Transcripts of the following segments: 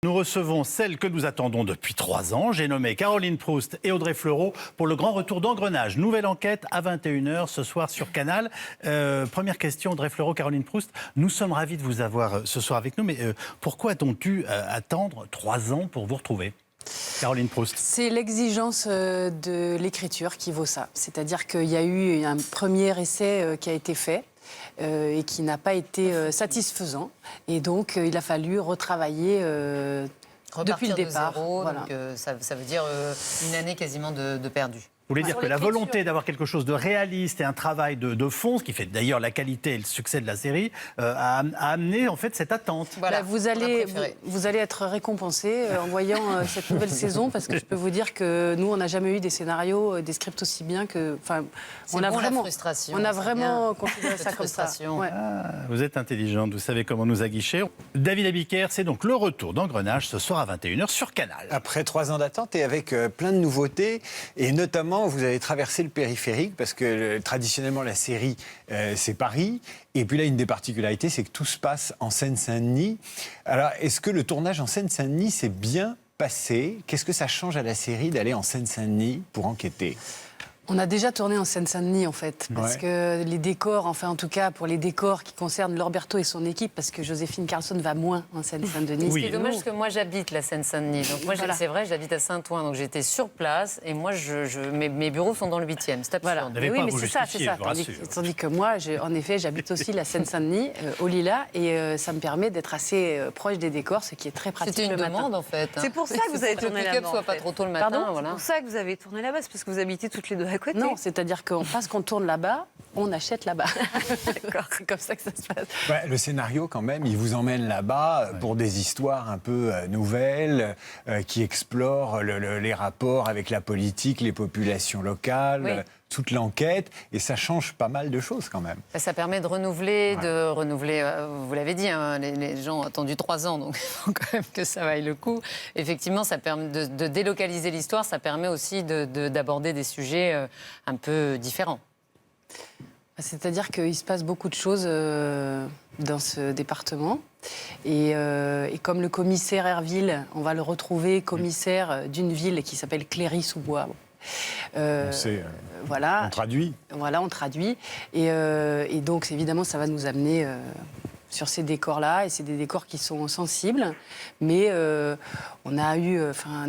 Nous recevons celles que nous attendons depuis 3 ans. J'ai nommé Caroline Proust et Audrey Fleurot pour le grand retour d'Engrenage. Nouvelle enquête à 21h ce soir sur Canal. Première question, Audrey Fleurot, Caroline Proust. Nous sommes ravis de vous avoir ce soir avec nous, mais pourquoi a-t-on dû attendre 3 ans pour vous retrouver ? Caroline Proust. C'est l'exigence de l'écriture qui vaut ça. C'est-à-dire qu'il y a eu un premier essai qui a été fait. Et qui n'a pas été satisfaisant. Et donc, il a fallu retravailler depuis le départ. De zéro, voilà. Donc, ça veut dire une année quasiment de perdu. Vous voulez dire que la volonté d'avoir quelque chose de réaliste et un travail de fond, ce qui fait d'ailleurs la qualité et le succès de la série, a amené en fait cette attente. Voilà, vous allez être récompensé en voyant cette nouvelle saison, parce que je peux vous dire que nous, on n'a jamais eu des scénarios, des scripts aussi bien que... On a vraiment considéré ça comme ça. Ouais. Vous êtes intelligente, vous savez comment nous aguicher. David Abiker, c'est donc le retour d'Engrenage ce soir à 21h sur Canal. Après 3 ans d'attente et avec plein de nouveautés, et notamment vous avez traversé le périphérique parce que traditionnellement la série c'est Paris, et puis là une des particularités c'est que tout se passe en Seine-Saint-Denis. Alors est-ce que le tournage en Seine-Saint-Denis s'est bien passé ? Qu'est-ce que ça change à la série d'aller en Seine-Saint-Denis pour enquêter ? On a déjà tourné en Seine-Saint-Denis, en fait, parce que les décors, enfin en tout cas pour les décors qui concernent Laure Berthaud et son équipe, parce que Joséphine Carlson va moins en Seine-Saint-Denis. Oui. C'est dommage parce que moi j'habite la Seine-Saint-Denis, donc moi c'est vrai, j'habite à Saint-Ouen, donc j'étais sur place et moi mes bureaux sont dans le 8e, c'est absurde. Voilà. Mais oui, pas mais vous c'est ça. justifier, je vous rassure. Tandis que moi, en effet, j'habite aussi la Seine-Saint-Denis, au Lilas, et ça me permet d'être assez proche des décors, ce qui est très pratique. C'était une le matin. demande en fait. C'est pour ça que vous avez tourné là-bas. Que le pick-up soit pas trop tôt le matin. Pardon, voilà. C'est pour ça que vous avez tourné là-bas, c'est parce que vous habitez toutes les deux à côté. Non, c'est-à-dire parce qu'on tourne là-bas, on achète là-bas. C'est comme ça que ça se passe. Ouais, le scénario, quand même, il vous emmène là-bas pour des histoires un peu nouvelles, qui explorent les rapports avec la politique, les populations locales, Oui. toute l'enquête, et ça change pas mal de choses quand même. Ça permet de renouveler, vous l'avez dit, hein, les gens ont attendu 3 ans, donc il faut quand même que ça vaille le coup. Effectivement, ça permet de délocaliser l'histoire, ça permet aussi d'aborder des sujets un peu différents. C'est-à-dire qu'il se passe beaucoup de choses dans ce département. Et comme le commissaire Herville, on va le retrouver commissaire d'une ville qui s'appelle Cléry-sous-Bois. Voilà. On traduit. Voilà, on traduit. Et donc, évidemment, ça va nous amener sur ces décors-là. Et c'est des décors qui sont sensibles. Mais on a eu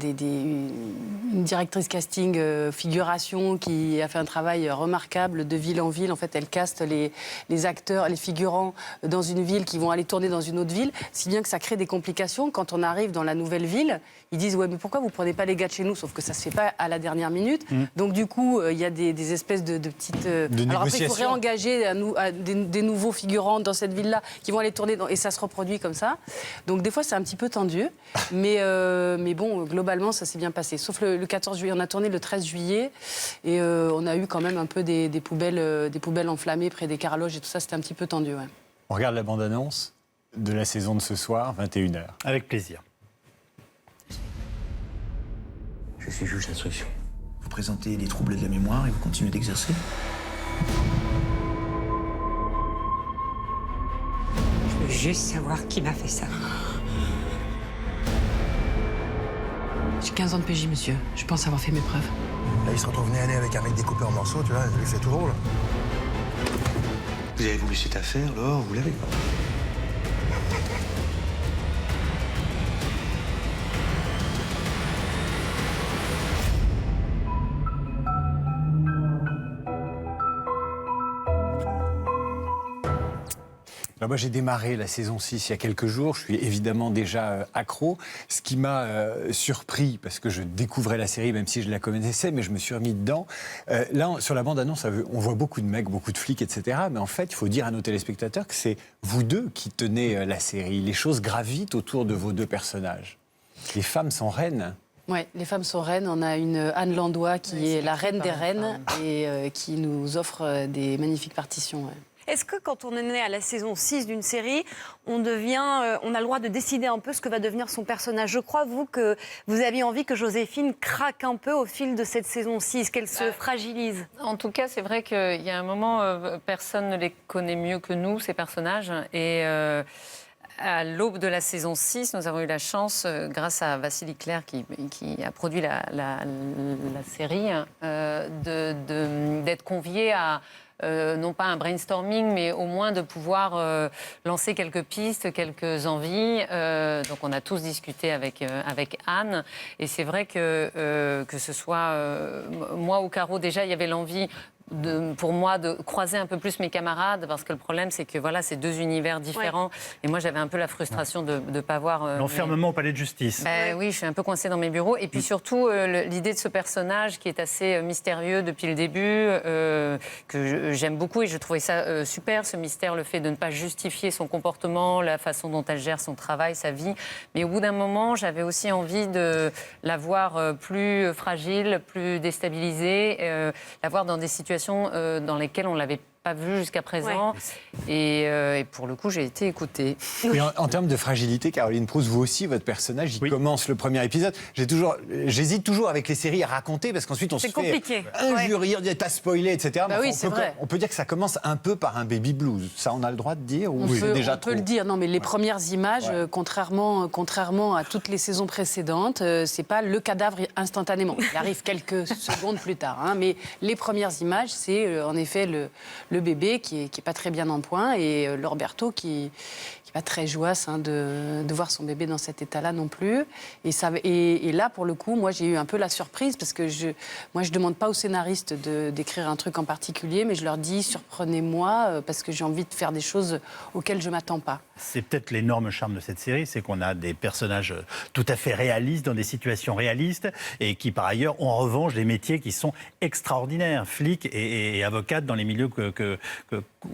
une directrice casting figuration qui a fait un travail remarquable de ville en ville. En fait, elle caste les acteurs, les figurants dans une ville qui vont aller tourner dans une autre ville. Si bien que ça crée des complications. Quand on arrive dans la nouvelle ville, ils disent « Ouais, mais pourquoi vous ne prenez pas les gars de chez nous ?» Sauf que ça ne se fait pas à la dernière minute. Donc, du coup, il y a des espèces de petites... Alors après, il faut réengager des nouveaux figurants dans cette ville-là qui vont aller tourner et ça se reproduit comme ça. Donc, des fois, c'est un petit peu tendu. Mais bon, globalement, ça s'est bien passé. Sauf le 14 juillet. On a tourné le 13 juillet et on a eu quand même un peu des poubelles enflammées près des carraloges et tout ça. C'était un petit peu tendu, ouais. On regarde la bande-annonce de la saison de ce soir, 21h. Avec plaisir. Je suis juge d'instruction. Vous présentez des troubles de la mémoire et vous continuez d'exercer ? Je veux juste savoir qui m'a fait ça. J'ai 15 ans de PJ, monsieur. Je pense avoir fait mes preuves. Là, il se retrouve nez à nez avec un mec découpé en morceaux, tu vois, c'est tout drôle. Vous avez voulu cette affaire, Laure, vous l'avez. Alors moi, j'ai démarré la saison 6 il y a quelques jours. Je suis évidemment déjà accro. Ce qui m'a surpris, parce que je découvrais la série, même si je la connaissais, mais je me suis remis dedans. Là, sur la bande-annonce, on voit beaucoup de mecs, beaucoup de flics, etc. Mais en fait, il faut dire à nos téléspectateurs que c'est vous deux qui tenez la série. Les choses gravitent autour de vos deux personnages. Les femmes sont reines. Oui, les femmes sont reines. On a une Anne Landois qui est la reine des reines et qui nous offre des magnifiques partitions. Ouais. Est-ce que quand on est né à la saison 6 d'une série, on a le droit de décider un peu ce que va devenir son personnage ? Je crois, vous, que vous aviez envie que Joséphine craque un peu au fil de cette saison 6, qu'elle se fragilise. En tout cas, c'est vrai qu'il y a un moment, personne ne les connaît mieux que nous, ces personnages. Et à l'aube de la saison 6, nous avons eu la chance, grâce à Vassili Clerc qui a produit la série, d'être conviés à non pas un brainstorming, mais au moins de pouvoir lancer quelques pistes, quelques envies. Donc on a tous discuté avec Anne. Et c'est vrai que ce soit moi ou Caro, déjà, il y avait l'envie pour moi de croiser un peu plus mes camarades, parce que le problème c'est que voilà, c'est deux univers différents, et moi j'avais un peu la frustration de ne pas voir l'enfermement au palais de justice. Oui, je suis un peu coincée dans mes bureaux, et puis surtout l'idée de ce personnage qui est assez mystérieux depuis le début, que j'aime beaucoup, et je trouvais ça super, ce mystère, le fait de ne pas justifier son comportement, la façon dont elle gère son travail, sa vie, mais au bout d'un moment j'avais aussi envie de la voir plus fragile, plus déstabilisée, la voir dans des situations dans lesquelles on ne l'avait pas vu jusqu'à présent. Et pour le coup, j'ai été écoutée. Mais en termes de fragilité, Caroline Proust, vous aussi, votre personnage, il commence le premier épisode. J'hésite toujours avec les séries à raconter, parce qu'ensuite on se fait injurier, t'as spoilé, etc. Bah oui, c'est vrai. On peut dire que ça commence un peu par un baby blues. Ça, on a le droit de dire, ou c'est déjà trop? On peut le dire. Non, mais les premières images, contrairement à toutes les saisons précédentes, c'est pas le cadavre instantanément. Il arrive quelques secondes plus tard. Hein, mais les premières images, c'est en effet le bébé qui est pas très bien en point, et Lorberto qui n'est pas très joyeuse de voir son bébé dans cet état-là non plus. Et là, pour le coup, moi, j'ai eu un peu la surprise, parce que je demande pas aux scénaristes d'écrire un truc en particulier, mais je leur dis, surprenez-moi, parce que j'ai envie de faire des choses auxquelles je m'attends pas. C'est peut-être l'énorme charme de cette série, c'est qu'on a des personnages tout à fait réalistes, dans des situations réalistes, et qui, par ailleurs, ont en revanche des métiers qui sont extraordinaires. Flic et avocate dans les milieux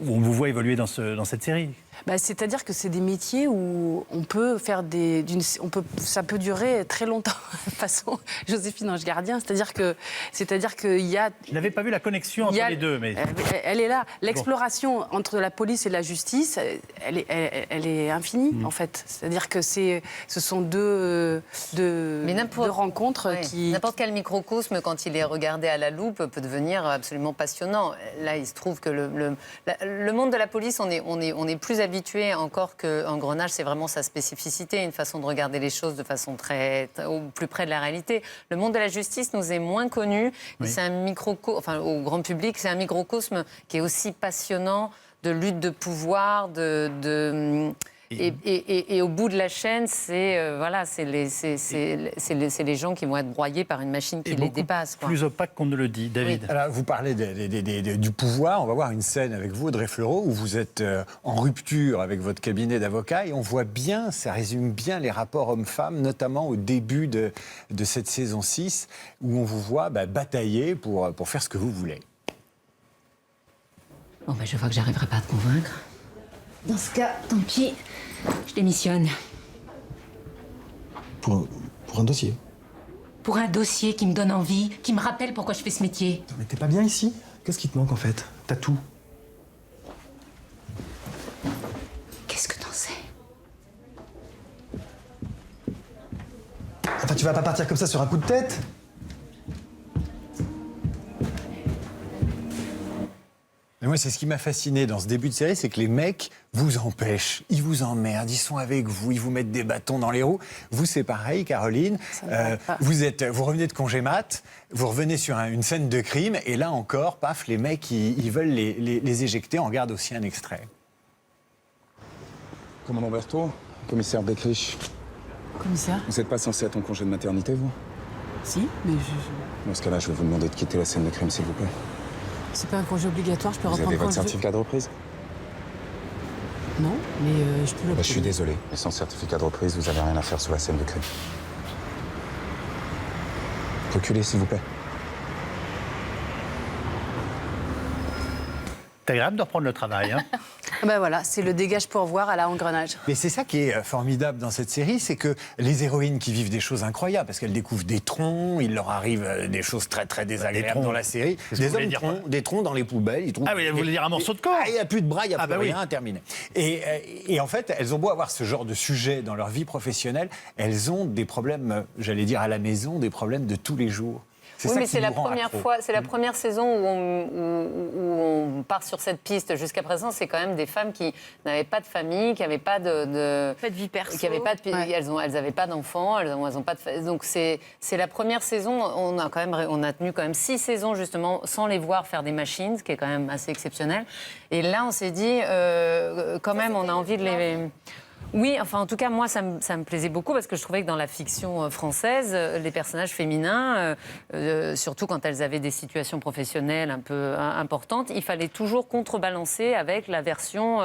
où on vous voit évoluer dans cette série. C'est-à-dire que c'est des métiers où on peut faire ça peut durer très longtemps, façon Joséphine Ange Gardien. C'est-à-dire qu'il y a... Je n'avais pas vu la connexion entre les deux, mais... Elle est là. L'exploration entre la police et la justice, elle est infinie, en fait. C'est-à-dire que ce sont deux rencontres qui... N'importe quel microcosme, quand il est regardé à la loupe, peut devenir absolument passionnant. Là, il se trouve que le monde de la police, on est plus habitué encore qu'Engrenage, c'est vraiment sa spécificité, une façon de regarder les choses de façon très au plus près de la réalité. Le monde de la justice nous est moins connu. Oui. C'est un au grand public, c'est un microcosme qui est aussi passionnant, de lutte de pouvoir, et au bout de la chaîne, c'est les gens qui vont être broyés par une machine qui les dépasse. Plus opaque qu'on ne le dit, David. Oui. Alors, vous parlez du pouvoir. On va voir une scène avec vous, Audrey Fleurot, où vous êtes en rupture avec votre cabinet d'avocat, et on voit bien, ça résume bien les rapports hommes-femmes, notamment au début de cette saison 6, où on vous voit batailler pour faire ce que vous voulez. Bon, je vois que j'arriverai pas à te convaincre. Dans ce cas, tant pis, je démissionne. Pour un dossier. Pour un dossier qui me donne envie, qui me rappelle pourquoi je fais ce métier. Mais t'es pas bien ici? Qu'est-ce qui te manque en fait? T'as tout. Qu'est-ce que t'en sais? Enfin, tu vas pas partir comme ça sur un coup de tête? Mais moi, c'est ce qui m'a fasciné dans ce début de série, c'est que les mecs vous empêchent, ils vous emmerdent, ils sont avec vous, ils vous mettent des bâtons dans les roues. Vous, c'est pareil, Caroline. Vous revenez de congé mat, vous revenez sur une scène de crime, et là encore, paf, les mecs, ils veulent les éjecter. On regarde aussi un extrait. Commandant Berthaud, commissaire Beckrich. Commissaire? Vous n'êtes pas censé être en congé de maternité, vous? Si, mais Dans ce cas-là, je vais vous demander de quitter la scène de crime, s'il vous plaît. c'est pas un congé obligatoire, je peux Vous reprendre avez quand votre je veux. certificat de reprise? Non, mais je peux le Je suis désolé, mais sans certificat de reprise, vous avez rien à faire sur la scène de crime. Reculez, s'il vous plaît. C'est agréable de reprendre le travail. Hein. Voilà, c'est le dégage pour voir à la Engrenage. Mais c'est ça qui est formidable dans cette série, c'est que les héroïnes qui vivent des choses incroyables, parce qu'elles découvrent des troncs, il leur arrive des choses très très désagréables dans la série. Des hommes des troncs dans les poubelles. Ils trouvent vous voulez dire un morceau de corps? Il n'y a plus de bras, il n'y a plus rien, terminé. Et en fait, elles ont beau avoir ce genre de sujet dans leur vie professionnelle, elles ont des problèmes, j'allais dire à la maison, des problèmes de tous les jours. C'est Oui, ça mais qui c'est la nous rend première accro. fois, c'est la première saison où on part sur cette piste. Jusqu'à présent, c'est quand même des femmes qui n'avaient pas de famille, qui n'avaient pas Pas de vie perso. qui avaient pas de, elles n'avaient pas d'enfants, elles ont pas de, donc c'est la première saison. On a tenu quand même 6 saisons justement sans les voir faire des machines, ce qui est quand même assez exceptionnel. Et là, on s'est dit quand même, on a envie de les. Oui, enfin en tout cas moi ça me plaisait beaucoup parce que je trouvais que dans la fiction française, les personnages féminins, surtout quand elles avaient des situations professionnelles un peu importantes, il fallait toujours contrebalancer avec la version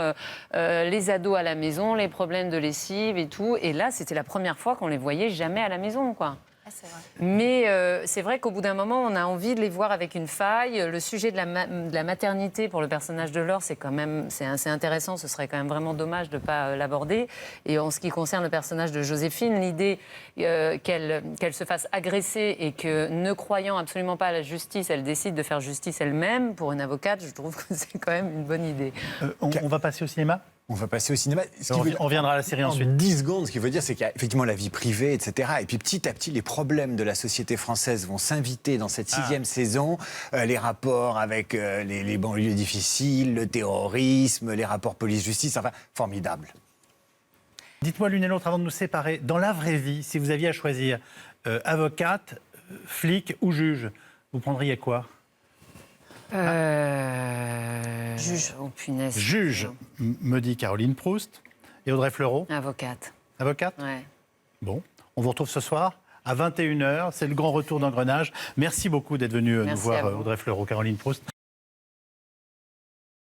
les ados à la maison, les problèmes de lessive et tout. Et là c'était la première fois qu'on les voyait jamais à la maison, quoi. C'est vrai. Mais c'est vrai qu'au bout d'un moment, on a envie de les voir avec une faille. Le sujet de la maternité pour le personnage de Laure, c'est assez intéressant. Ce serait quand même vraiment dommage de ne pas l'aborder. Et en ce qui concerne le personnage de Joséphine, l'idée qu'elle se fasse agresser et que, ne croyant absolument pas à la justice, elle décide de faire justice elle-même, pour une avocate, je trouve que c'est quand même une bonne idée. On va passer au cinéma. On va passer au cinéma. On reviendra à la série ensuite. En 10 secondes, ce qu'il veut dire, c'est qu'il y a effectivement la vie privée, etc. Et puis petit à petit, les problèmes de la société française vont s'inviter dans cette 6e saison. Les rapports avec les banlieues difficiles, le terrorisme, les rapports police-justice, enfin, formidable. Dites-moi l'une et l'autre avant de nous séparer. Dans la vraie vie, si vous aviez à choisir avocate, flic ou juge, vous prendriez quoi ? Juge. Oh punaise. Juge, me dit Caroline Proust. Et Audrey Fleurot ? Avocate. Avocate ? Ouais. Bon, on vous retrouve ce soir à 21h. C'est le grand retour d'Engrenage. Merci beaucoup d'être venu nous Merci voir, à vous. Audrey Fleurot, Caroline Proust.